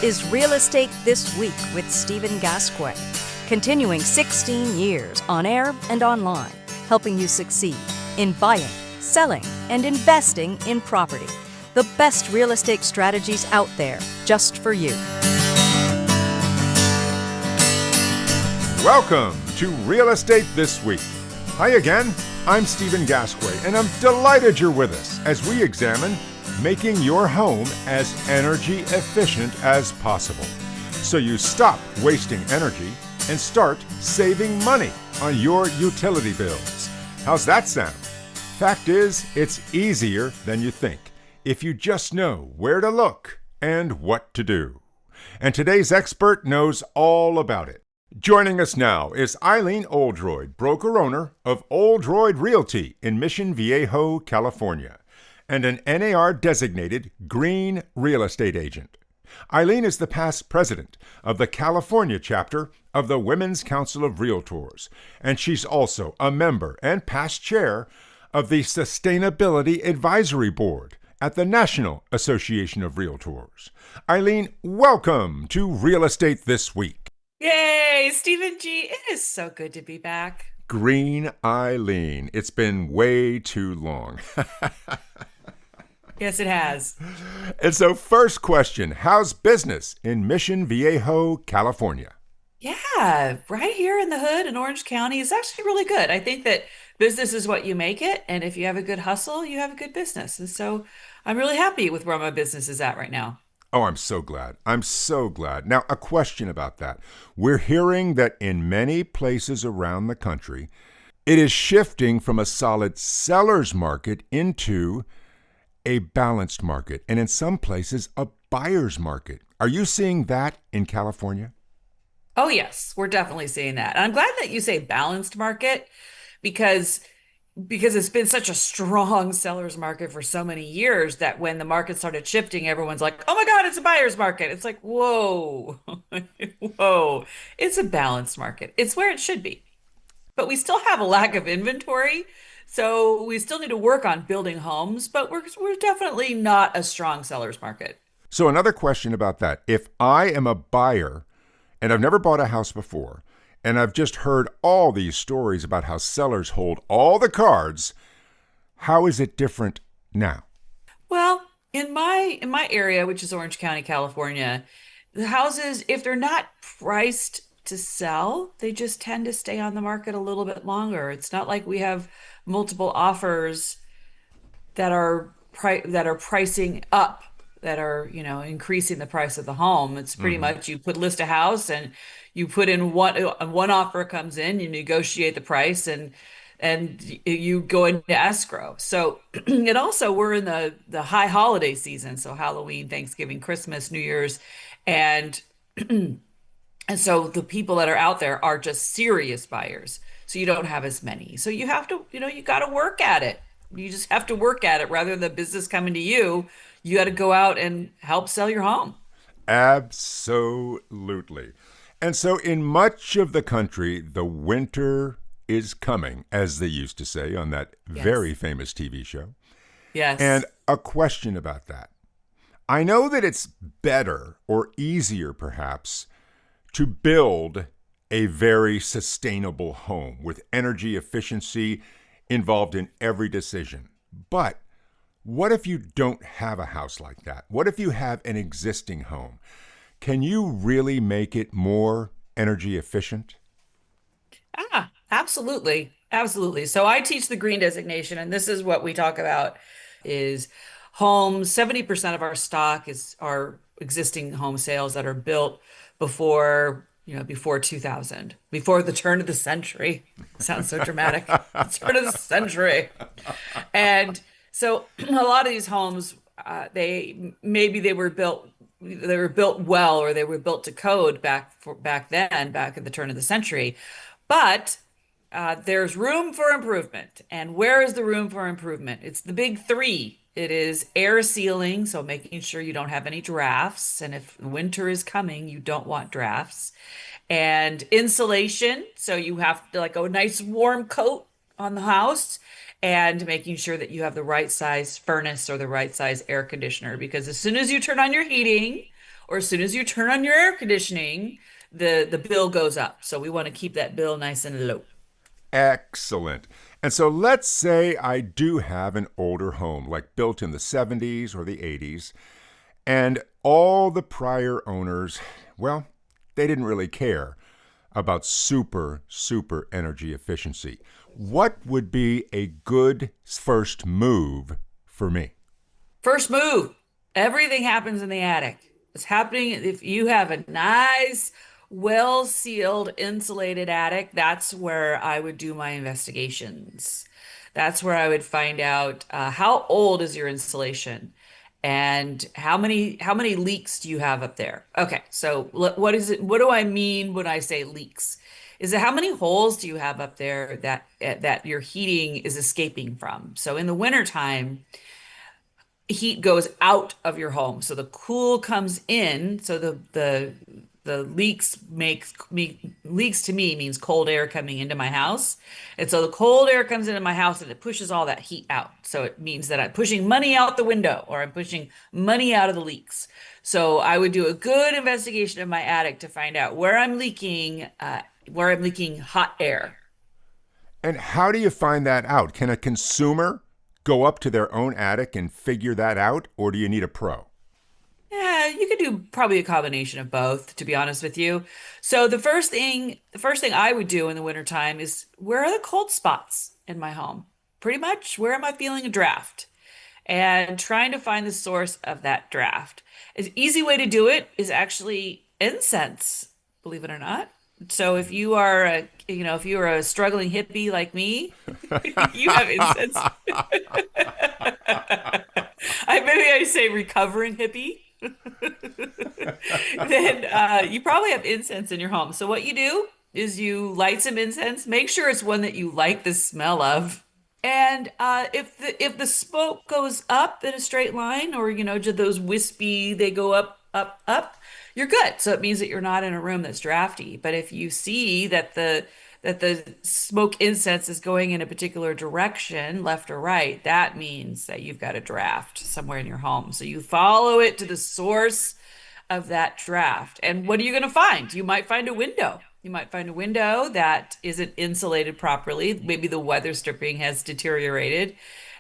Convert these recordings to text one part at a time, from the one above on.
This is Real Estate This Week with Stephen Gasque, continuing 16 years on air and online, helping you succeed in buying, selling, and investing in property. The best real estate strategies out there just for you. Welcome to Real Estate This Week. Hi again, I'm Stephen Gasque, and I'm delighted you're with us as we examine making your home as energy efficient as possible, so you stop wasting energy and start saving money on your utility bills. How's that sound? Fact is, it's easier than you think if you just know where to look and what to do. And today's expert knows all about it. Joining us now is Eileen Oldroyd, broker-owner of Oldroyd Realty in Mission Viejo, California, and an NAR-designated green real estate agent. Eileen is the past president of the California chapter of the Women's Council of Realtors, and she's also a member and past chair of the Sustainability Advisory Board at the National Association of Realtors. Eileen, welcome to Real Estate This Week. Yay, Stephen G. It is so good to be back. Green Eileen. It's been way too long. Yes, it has. And so first question, how's business in Mission Viejo, California? Yeah, right here in the hood in Orange County is actually really good. I think that business is what you make it. And if you have a good hustle, you have a good business. And so I'm really happy with where my business is at right now. Oh, I'm so glad. I'm so glad. Now, a question about that. We're hearing that in many places around the country, it is shifting from a solid seller's market into a balanced market, and in some places, a buyer's market. Are you seeing that in California? Oh, yes, we're definitely seeing that. And I'm glad that you say balanced market because it's been such a strong seller's market for so many years that when the market started shifting, everyone's like, oh my God, it's a buyer's market. It's like, whoa, whoa, it's a balanced market. It's where it should be. But we still have a lack of inventory. So we still need to work on building homes, but we're definitely not a strong seller's market. So another question about that. If I am a buyer and I've never bought a house before, and I've just heard all these stories about how sellers hold all the cards, how is it different now? Well, in my area, which is Orange County, California, the houses, if they're not priced to sell, they just tend to stay on the market a little bit longer. It's not like we have multiple offers that are pricing up, that are, increasing the price of the home. It's pretty much you list a house and you put in one offer comes in, you negotiate the price and you go into escrow. So and also we're in the high holiday season, so Halloween, Thanksgiving, Christmas, New Year's, and and so the people that are out there are just serious buyers. So you don't have as many. So you have to, you got to work at it. You just have to work at it rather than the business coming to you. You got to go out and help sell your home. Absolutely. And so in much of the country, the winter is coming, as they used to say on that very famous TV show. Yes. And a question about that. I know that it's better or easier, perhaps, to build a very sustainable home with energy efficiency involved in every decision. But what if you don't have a house like that? What if you have an existing home? Can you really make it more energy efficient? Absolutely. Absolutely. So I teach the green designation, and this is what we talk about is homes. 70% of our stock is our existing home sales that are built before 2000, before the turn of the century. Sounds so dramatic. The turn of the century. And so a lot of these homes, they were built well, or they were built to code back then, back at the turn of the century. But there's room for improvement. And where is the room for improvement? It's the big three. It is air sealing, so making sure you don't have any drafts. And if winter is coming, you don't want drafts. And insulation, so you have to like a nice warm coat on the house, and making sure that you have the right size furnace or the right size air conditioner. Because as soon as you turn on your heating or as soon as you turn on your air conditioning, the bill goes up. So we want to keep that bill nice and low. Excellent. And so let's say I do have an older home, like built in the 70s or the 80s, and all the prior owners, well, they didn't really care about super energy efficiency. What would be a good first move for me? First move. Everything happens in the attic. It's happening if you have a nice, well-sealed, insulated attic. That's where I would do my investigations. That's where I would find out how old is your insulation and how many leaks do you have up there? Okay, so what is it? What do I mean when I say leaks? Is it how many holes do you have up there that your heating is escaping from? So in the wintertime, heat goes out of your home. So the cool comes in. So the leaks to me means cold air coming into my house. And so the cold air comes into my house and it pushes all that heat out. So it means that I'm pushing money out the window or I'm pushing money out of the leaks. So I would do a good investigation of my attic to find out where I'm leaking hot air. And how do you find that out? Can a consumer go up to their own attic and figure that out, or do you need a pro? Yeah, you could do probably a combination of both, to be honest with you. So the first thing I would do in the wintertime is where are the cold spots in my home? Pretty much where am I feeling a draft? And trying to find the source of that draft. An easy way to do it is actually incense, believe it or not. So if you are a struggling hippie like me, you have incense. I say recovering hippie. Then you probably have incense in your home. So what you do is you light some incense. Make sure it's one that you like the smell of. And if the smoke goes up in a straight line, or to those wispy, they go up, up, up, you're good. So it means that you're not in a room that's drafty. But if you see that the smoke incense is going in a particular direction, left or right, that means that you've got a draft somewhere in your home. So you follow it to the source of that draft. And what are you going to find? You might find a window. You might find a window that isn't insulated properly. Maybe the weather stripping has deteriorated.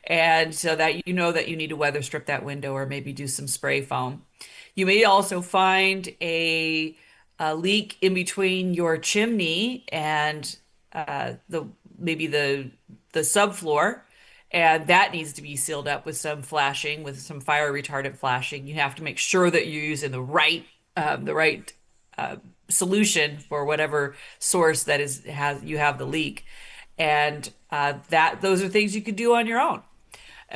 And so that you know that you need to weather strip that window or maybe do some spray foam. You may also find a leak in between your chimney and maybe the subfloor, and that needs to be sealed up with some flashing, with some fire retardant flashing. You have to make sure that you're using the right solution for whatever source that you have the leak, and that those are things you could do on your own.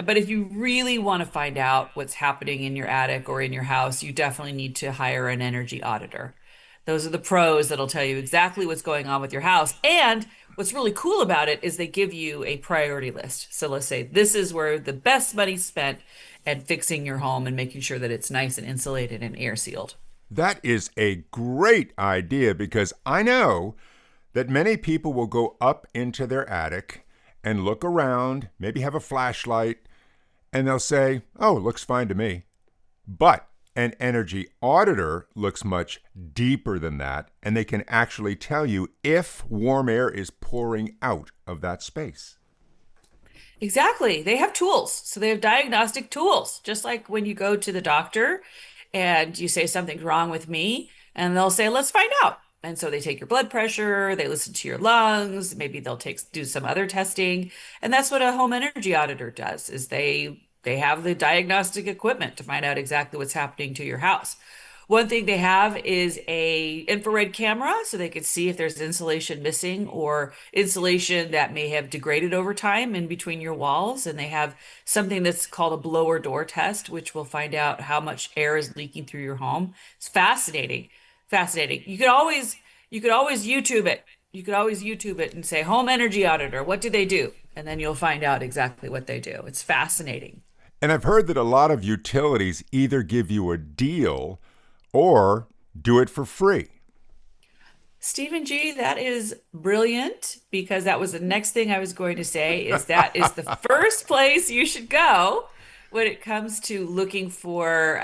But if you really want to find out what's happening in your attic or in your house, you definitely need to hire an energy auditor. Those are the pros that'll tell you exactly what's going on with your house. And what's really cool about it is they give you a priority list. So let's say this is where the best money's spent at fixing your home and making sure that it's nice and insulated and air sealed. That is a great idea, because I know that many people will go up into their attic and look around, maybe have a flashlight, and they'll say, oh, it looks fine to me. But an energy auditor looks much deeper than that, and they can actually tell you if warm air is pouring out of that space. Exactly. They have tools. So they have diagnostic tools, just like when you go to the doctor and you say something's wrong with me, and they'll say, let's find out. And so they take your blood pressure, they listen to your lungs, maybe they'll do some other testing. And that's what a home energy auditor does, is they have the diagnostic equipment to find out exactly what's happening to your house. One thing they have is a infrared camera, so they can see if there's insulation missing or insulation that may have degraded over time in between your walls. And they have something that's called a blower door test, which will find out how much air is leaking through your home. It's fascinating. Fascinating. You could always YouTube it. You could always YouTube it and say, home energy auditor, what do they do? And then you'll find out exactly what they do. It's fascinating. And I've heard that a lot of utilities either give you a deal or do it for free. Stephen G., that is brilliant, because that was the next thing I was going to say, is that is the first place you should go when it comes to looking for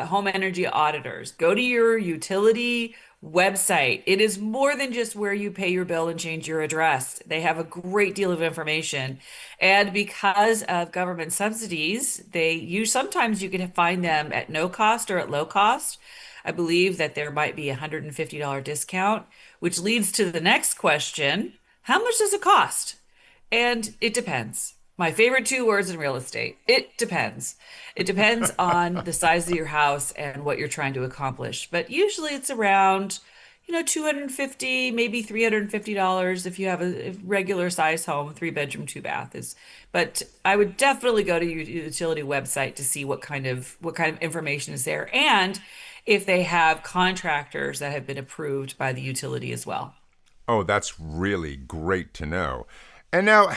home energy auditors, go to your utility website. It is more than just where you pay your bill and change your address. They have a great deal of information. And because of government subsidies, sometimes you can find them at no cost or at low cost. I believe that there might be a $150 discount, which leads to the next question. How much does it cost? And it depends. My favorite two words in real estate. It depends. It depends on the size of your house and what you're trying to accomplish. But usually it's around, 250, maybe $350 if you have a regular size home, 3 bedroom, 2 bath is. But I would definitely go to your utility website to see what kind of information is there and if they have contractors that have been approved by the utility as well. Oh, that's really great to know. And now,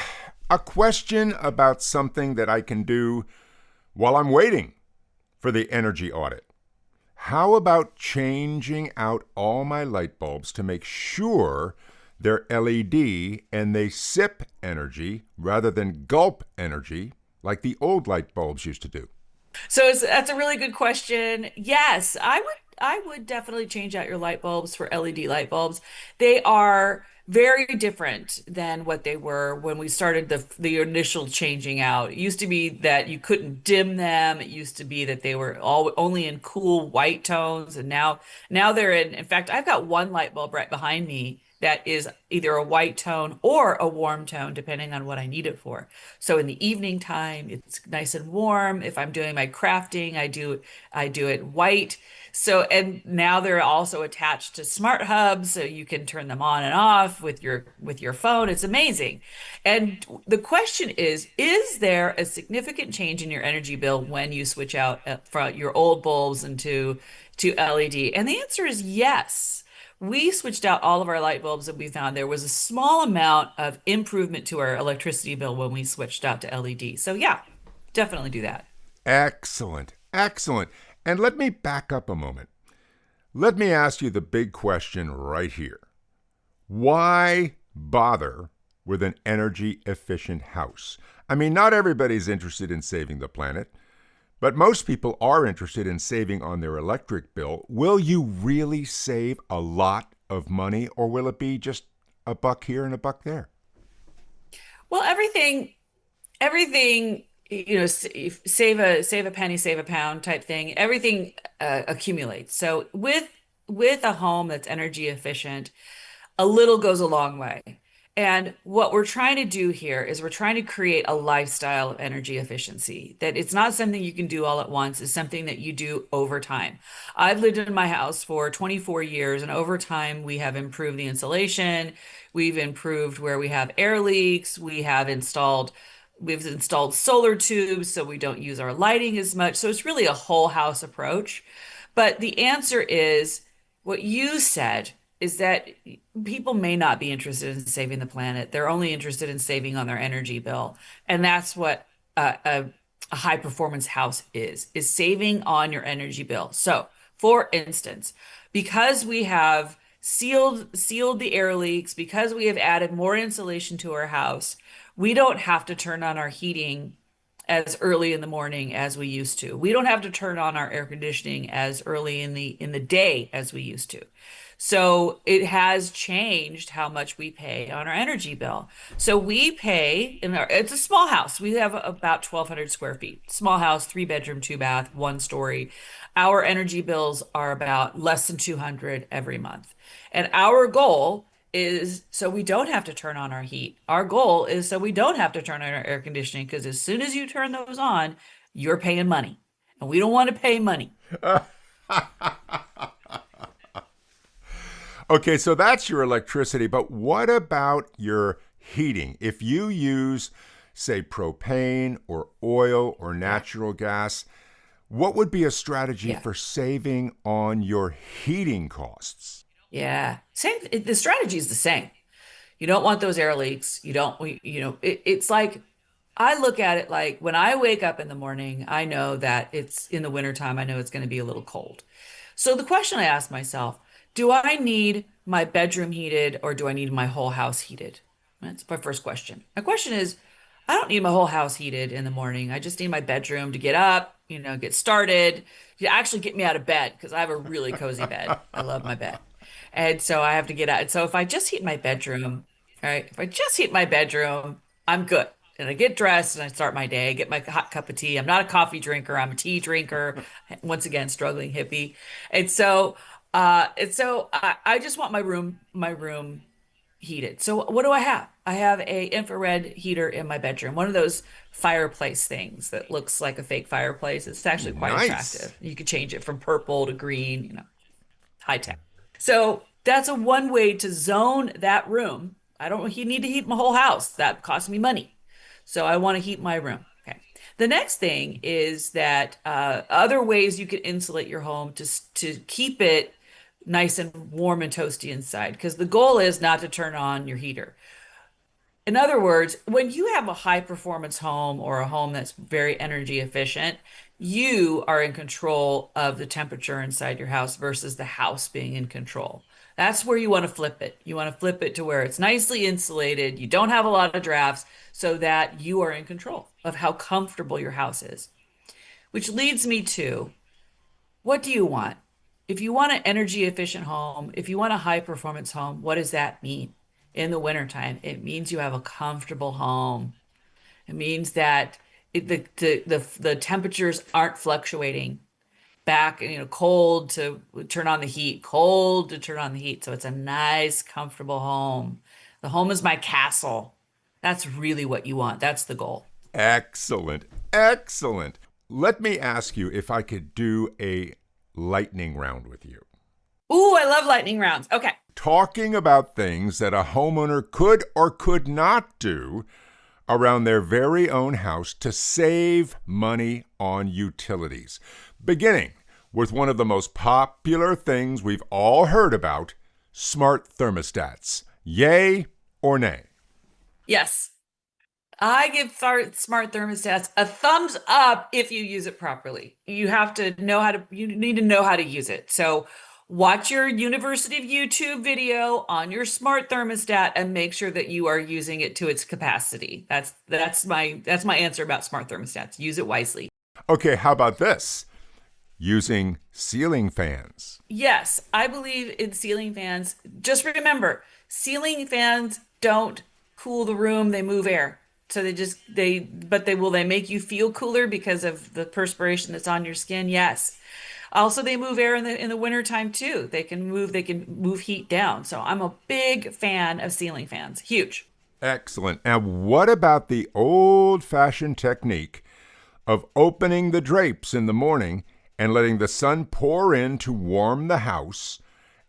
a question about something that I can do while I'm waiting for the energy audit. How about changing out all my light bulbs to make sure they're LED and they sip energy rather than gulp energy like the old light bulbs used to do? That's a really good question. Yes, I would definitely change out your light bulbs for LED light bulbs. They are very different than what they were when we started the initial changing out. It used to be that you couldn't dim them. It used to be that they were all only in cool white tones, and now they're in fact, I've got one light bulb right behind me that is either a white tone or a warm tone, depending on what I need it for. So in the evening time, it's nice and warm. If I'm doing my crafting, I do it white. So, and now they're also attached to smart hubs, so you can turn them on and off with your phone. It's amazing. And the question is there a significant change in your energy bill when you switch out from your old bulbs to LED? And the answer is yes. We switched out all of our light bulbs and we found there was a small amount of improvement to our electricity bill when we switched out to LED. So yeah, definitely do that. Excellent, excellent. And let me back up a moment. Let me ask you the big question right here. Why bother with an energy efficient house? I mean, not everybody's interested in saving the planet, but most people are interested in saving on their electric bill. Will you really save a lot of money, or will it be just a buck here and a buck there? Well, everything, save a penny, save a pound type thing. Everything accumulates. So with a home that's energy efficient, a little goes a long way. And what we're trying to do here is we're trying to create a lifestyle of energy efficiency, that it's not something you can do all at once. It's something that you do over time. I've lived in my house for 24 years, and over time, we have improved the insulation. We've improved where we have air leaks. We've installed solar tubes so we don't use our lighting as much. So it's really a whole house approach. But the answer is what you said is that people may not be interested in saving the planet. They're only interested in saving on their energy bill. And that's what a high performance house is saving on your energy bill. So, for instance, because we have sealed the air leaks, because we have added more insulation to our house, we don't have to turn on our heating as early in the morning as we used to. We don't have to turn on our air conditioning as early in the day as we used to. So it has changed how much we pay on our energy bill. So we pay it's a small house. We have about 1,200 square feet. Small house, 3 bedroom, 2 bath, 1 story. Our energy bills are about less than 200 every month. And our goal is so we don't have to turn on our heat. Our goal is so we don't have to turn on our air conditioning, because as soon as you turn those on, you're paying money. And we don't want to pay money. Okay, so that's your electricity, but what about your heating? If you use, say, propane or oil or natural gas, what would be a strategy for saving on your heating costs? Yeah. The strategy is the same. You don't want those air leaks. You don't, it's like, I look at it like when I wake up in the morning, I know that it's in the wintertime. I know it's going to be a little cold. So the question I ask myself, do I need my bedroom heated or do I need my whole house heated? That's my first question. My question is, I don't need my whole house heated in the morning. I just need my bedroom to get up, get started, to actually get me out of bed because I have a really cozy bed. I love my bed. And so I have to get out. And so if I just heat my bedroom, all right, if I just heat my bedroom, I'm good. And I get dressed and I start my day, I get my hot cup of tea. I'm not a coffee drinker, I'm a tea drinker. Once again, struggling hippie. And so I just want my room heated. So what do I have? I have a infrared heater in my bedroom, one of those fireplace things that looks like a fake fireplace. It's actually quite Nice. attractive. You could change it from purple to green, high tech. So that's a one way to zone that room. I don't need to heat my whole house. That costs me money. So I want to heat my room. Okay. The next thing is that other ways you could insulate your home to keep it nice and warm and toasty inside, because the goal is not to turn on your heater. In other words, when you have a high performance home or a home that's very energy efficient, you are in control of the temperature inside your house versus the house being in control. That's where you want to flip it. You want to flip it to where it's nicely insulated, you don't have a lot of drafts, so that you are in control of how comfortable your house is. Which leads me to, what do you want? If you want an energy efficient home, if you want a high performance home, what does that mean? In the wintertime, it means you have a comfortable home. It means that the temperatures aren't fluctuating back, cold to turn on the heat, cold to turn on the heat. So it's a nice, comfortable home. The home is my castle. That's really what you want. That's the goal. Excellent. Excellent. Let me ask you if I could do a lightning round with you. Ooh, I love lightning rounds. Okay. Talking about things that a homeowner could or could not do around their very own house to save money on utilities. Beginning with one of the most popular things we've all heard about, smart thermostats. Yay or nay? Yes. I give smart thermostats a thumbs up if you use it properly. You need to know how to use it. So watch your University of YouTube video on your smart thermostat and make sure that you are using it to its capacity. That's my answer about smart thermostats. Use it wisely. Okay, how about this? Using ceiling fans. Yes, I believe in ceiling fans. Just remember, ceiling fans don't cool the room, they move air. So they make you feel cooler because of the perspiration that's on your skin. Yes. Also, they move air in the wintertime too. They can move heat down. So I'm a big fan of ceiling fans. Huge. Excellent. And what about the old-fashioned technique of opening the drapes in the morning and letting the sun pour in to warm the house,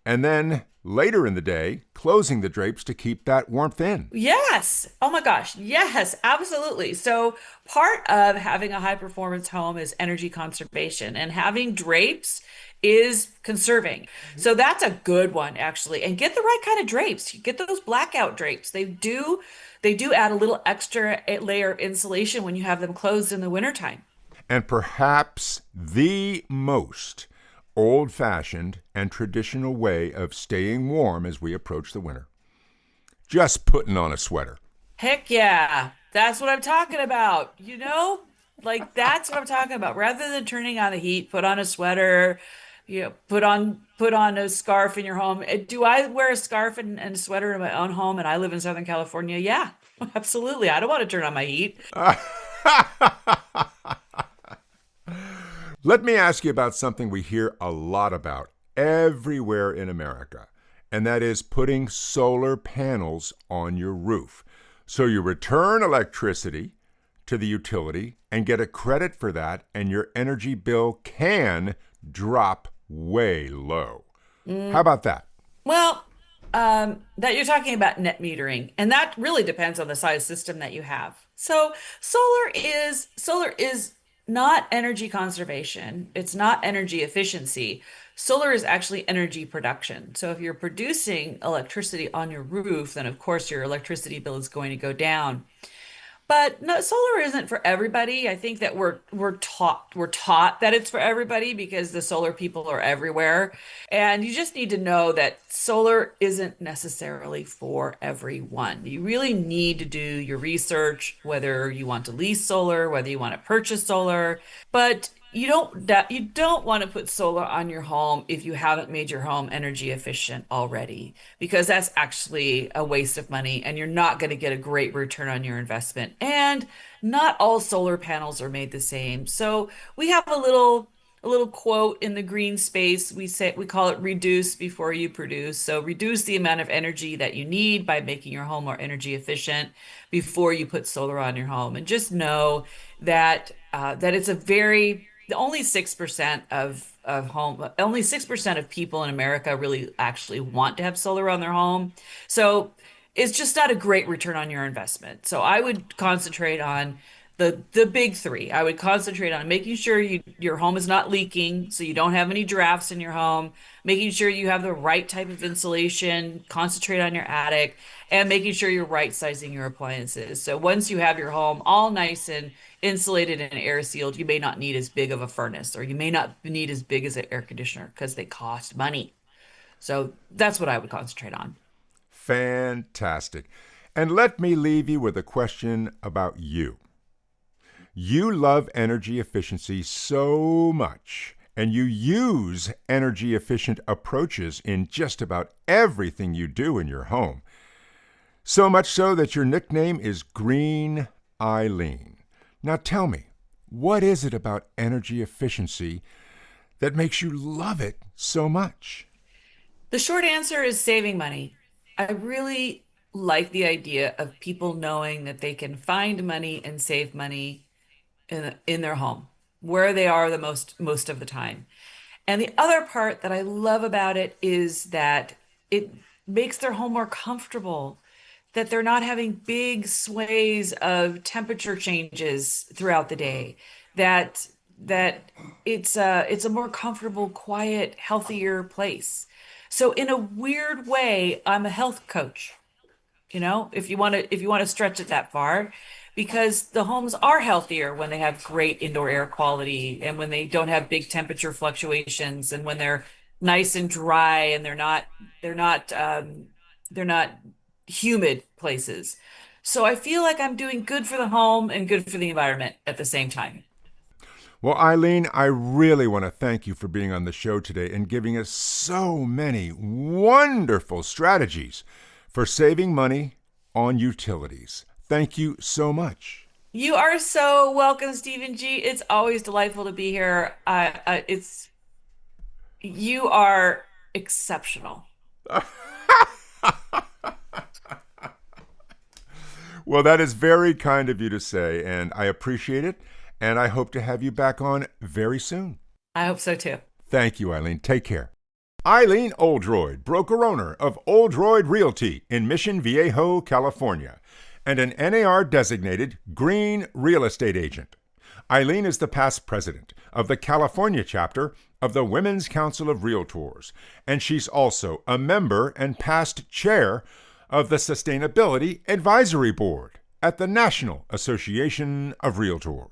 and then later in the day, closing the drapes to keep that warmth in? Yes. Oh my gosh. Yes, absolutely. So part of having a high performance home is energy conservation, and having drapes is conserving. So that's a good one actually. And get the right kind of drapes. You get those blackout drapes. They do add a little extra layer of insulation when you have them closed in the wintertime. And perhaps the most old-fashioned and traditional way of staying warm as we approach the winter. Just putting on a sweater. Heck yeah. That's what I'm talking about. Like that's what I'm talking about. Rather than turning on the heat, put on a sweater, put on a scarf in your home. Do I wear a scarf and a sweater in my own home and I live in Southern California? Yeah, absolutely. I don't want to turn on my heat. Let me ask you about something we hear a lot about everywhere in America, and that is putting solar panels on your roof. So you return electricity to the utility and get a credit for that, and your energy bill can drop way low. How about that? Well, that you're talking about net metering, and that really depends on the size system that you have. So solar is not energy conservation. It's not energy efficiency. Solar is actually energy production. So if you're producing electricity on your roof, then of course your electricity bill is going to go down. But no, solar isn't for everybody. I think that we're taught that it's for everybody because the solar people are everywhere. And you just need to know that solar isn't necessarily for everyone. You really need to do your research, whether you want to lease solar, whether you want to purchase solar. But you don't want to put solar on your home if you haven't made your home energy efficient already, because that's actually a waste of money and you're not going to get a great return on your investment. And not all solar panels are made the same. So we have a little quote in the green space. We call it reduce before you produce. So reduce the amount of energy that you need by making your home more energy efficient before you put solar on your home. And just know that it's a very only 6% only 6% of people in America really actually want to have solar on their home. So it's just not a great return on your investment. So I would concentrate on the big three. I would concentrate on making sure your home is not leaking, so you don't have any drafts in your home, making sure you have the right type of insulation, concentrate on your attic, and making sure you're right sizing your appliances. So once you have your home all nice and insulated and air sealed, you may not need as big of a furnace, or you may not need as big as an air conditioner because they cost money. So that's what I would concentrate on. Fantastic. And let me leave you with a question about you. You love energy efficiency so much, and you use energy efficient approaches in just about everything you do in your home. So much so that your nickname is Green Eileen. Now tell me, what is it about energy efficiency that makes you love it so much? The short answer is saving money. I really like the idea of people knowing that they can find money and save money in their home, where they are the most of the time. And the other part that I love about it is that it makes their home more comfortable, that they're not having big sways of temperature changes throughout the day, that it's a more comfortable, quiet, healthier place. So in a weird way, I'm a health coach, if you want to stretch it that far, because the homes are healthier when they have great indoor air quality and when they don't have big temperature fluctuations and when they're nice and dry and they're not humid places. So I feel like I'm doing good for the home and good for the environment at the same time. Well, Eileen, I really want to thank you for being on the show today and giving us so many wonderful strategies for saving money on utilities. Thank you so much. You are so welcome, Stephen G. It's always delightful to be here. You are exceptional. Well, that is very kind of you to say, and I appreciate it, and I hope to have you back on very soon. I hope so too. Thank you, Eileen. Take care. Eileen Oldroyd, broker-owner of Oldroyd Realty in Mission Viejo, California, and an NAR-designated green real estate agent. Eileen is the past president of the California chapter of the Women's Council of Realtors, and she's also a member and past chair of the Sustainability Advisory Board at the National Association of Realtors.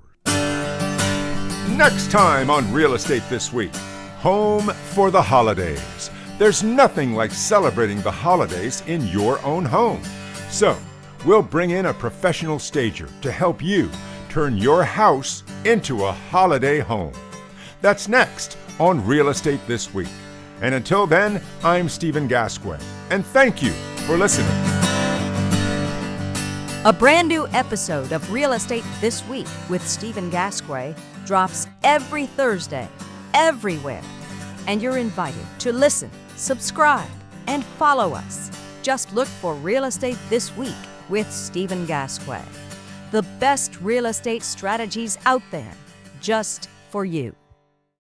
Next time on Real Estate This Week, home for the holidays. There's nothing like celebrating the holidays in your own home. So, we'll bring in a professional stager to help you turn your house into a holiday home. That's next on Real Estate This Week. And until then, I'm Stephen Gasque, and thank you for listening. A brand new episode of Real Estate This Week with Stephen Gasque drops every Thursday, everywhere. And you're invited to listen, subscribe, and follow us. Just look for Real Estate This Week with Stephen Gasque. The best real estate strategies out there, just for you.